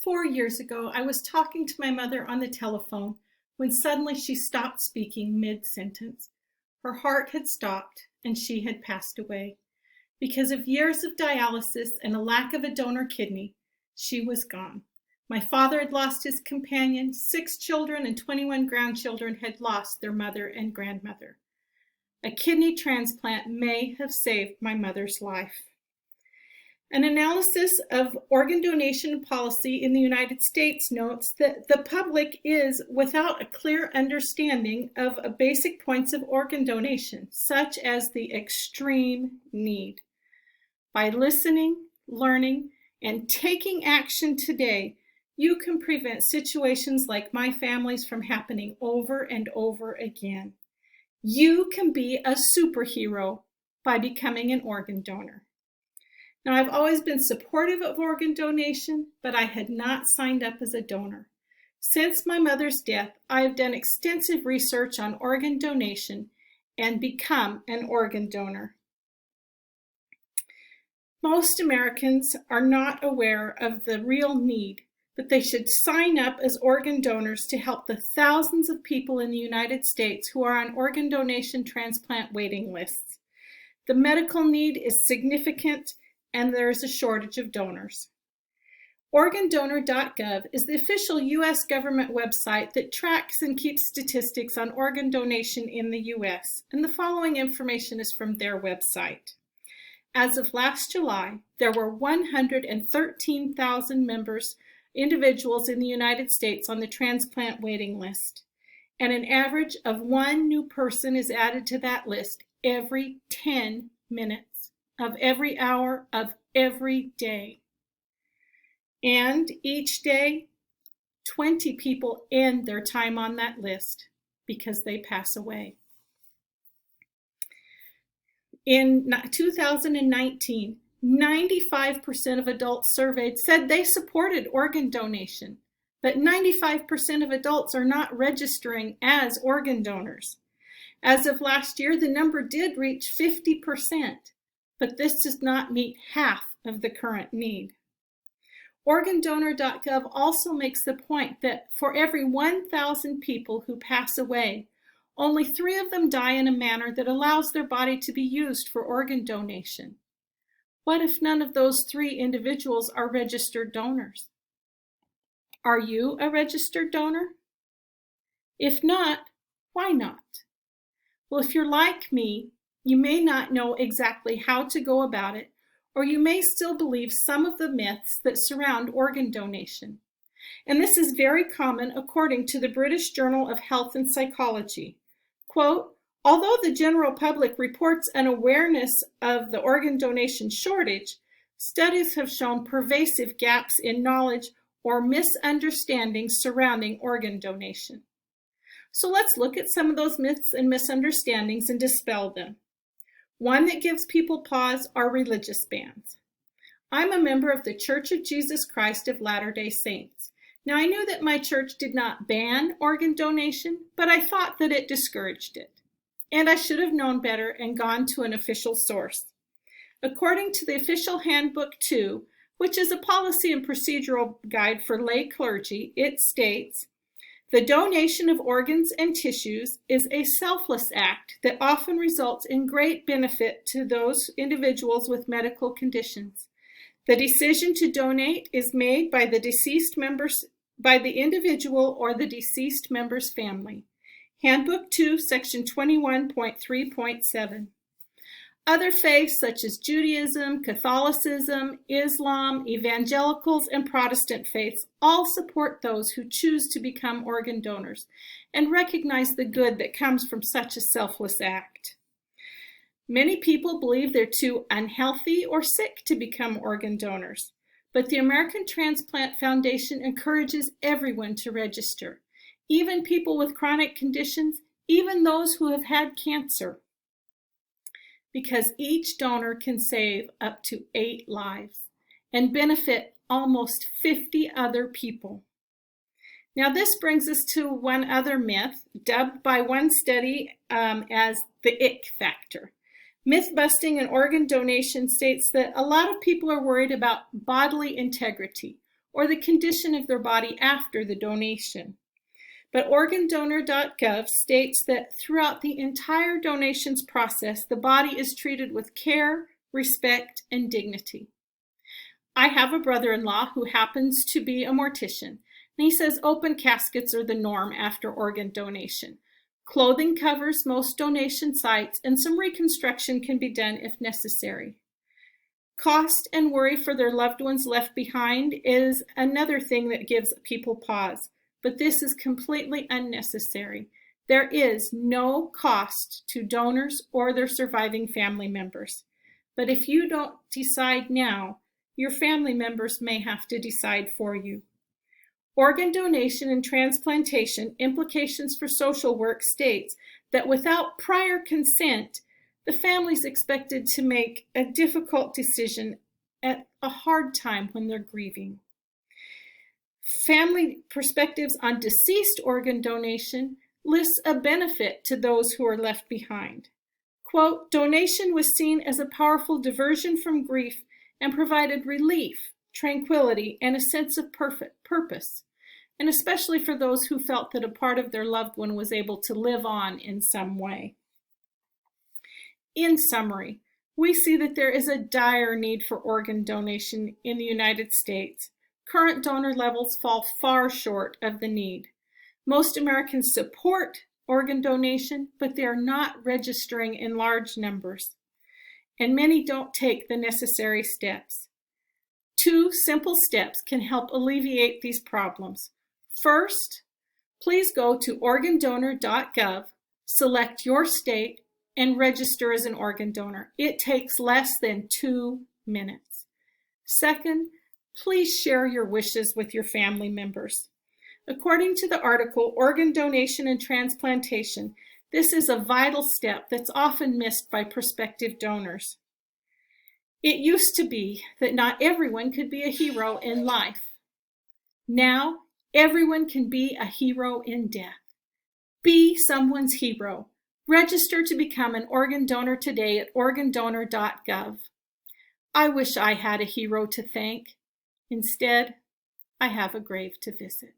4 years ago, I was talking to my mother on the telephone when suddenly she stopped speaking mid-sentence. Her heart had stopped and she had passed away. Because of years of dialysis and a lack of a donor kidney, she was gone. My father had lost his companion, 6 children and 21 grandchildren had lost their mother and grandmother. A kidney transplant may have saved my mother's life. An analysis of organ donation policy in the United States notes that the public is without a clear understanding of basic points of organ donation, such as the extreme need. By listening, learning, and taking action today, you can prevent situations like my family's from happening over and over again. You can be a superhero by becoming an organ donor. Now, I've always been supportive of organ donation, but I had not signed up as a donor. Since my mother's death, I have done extensive research on organ donation and become an organ donor. Most Americans are not aware of the real need, but they should sign up as organ donors to help the thousands of people in the United States who are on organ donation transplant waiting lists. The medical need is significant, and there is a shortage of donors. Organdonor.gov is the official U.S. government website that tracks and keeps statistics on organ donation in the U.S., and the following information is from their website. As of last July, there were 113,000 individuals in the United States on the transplant waiting list, and an average of 1 new person is added to that list every 10 minutes of every hour of every day. And each day, 20 people end their time on that list because they pass away. In 2019, 95% of adults surveyed said they supported organ donation, but 95% of adults are not registering as organ donors. As of last year, the number did reach 50%, but this does not meet half of the current need. Organdonor.gov also makes the point that for every 1,000 people who pass away, only 3 of them die in a manner that allows their body to be used for organ donation. What if none of those 3 individuals are registered donors? Are you a registered donor? If not, why not? Well, if you're like me, you may not know exactly how to go about it, or you may still believe some of the myths that surround organ donation. And this is very common according to the British Journal of Health and Psychology. Quote, although the general public reports an awareness of the organ donation shortage, studies have shown pervasive gaps in knowledge or misunderstandings surrounding organ donation. So let's look at some of those myths and misunderstandings and dispel them. One that gives people pause are religious bans. I'm a member of the Church of Jesus Christ of Latter-day Saints. Now, I knew that my church did not ban organ donation, but I thought that it discouraged it. And I should have known better and gone to an official source. According to the official Handbook 2, which is a policy and procedural guide for lay clergy, it states, the donation of organs and tissues is a selfless act that often results in great benefit to those individuals with medical conditions. The decision to donate is made by the individual or the deceased member's family. Handbook 2, Section 21.3.7. Other faiths such as Judaism, Catholicism, Islam, evangelicals, and Protestant faiths all support those who choose to become organ donors and recognize the good that comes from such a selfless act. Many people believe they're too unhealthy or sick to become organ donors, but the American Transplant Foundation encourages everyone to register, even people with chronic conditions, even those who have had cancer, because each donor can save up to 8 lives and benefit almost 50 other people. Now, this brings us to one other myth, dubbed by one study as the ick factor. Myth-busting and organ donation states that a lot of people are worried about bodily integrity or the condition of their body after the donation. But organdonor.gov states that throughout the entire donations process, the body is treated with care, respect, and dignity. I have a brother-in-law who happens to be a mortician, and he says open caskets are the norm after organ donation. Clothing covers most donation sites, and some reconstruction can be done if necessary. Cost and worry for their loved ones left behind is another thing that gives people pause, but this is completely unnecessary. There is no cost to donors or their surviving family members. But if you don't decide now, your family members may have to decide for you. Organ donation and transplantation implications for social work states that without prior consent, the family is expected to make a difficult decision at a hard time when they're grieving. Family Perspectives on Deceased Organ Donation lists a benefit to those who are left behind. Quote, donation was seen as a powerful diversion from grief and provided relief, tranquility, and a sense of purpose, and especially for those who felt that a part of their loved one was able to live on in some way. In summary, we see that there is a dire need for organ donation in the United States. Current donor levels fall far short of the need. Most Americans support organ donation, but they are not registering in large numbers, and many don't take the necessary steps. 2 simple steps can help alleviate these problems. First, please go to organdonor.gov, select your state, and register as an organ donor. It takes less than 2 minutes. Second, please share your wishes with your family members. According to the article, Organ Donation and Transplantation, this is a vital step that's often missed by prospective donors. It used to be that not everyone could be a hero in life. Now, everyone can be a hero in death. Be someone's hero. Register to become an organ donor today at organdonor.gov. I wish I had a hero to thank. Instead, I have a grave to visit.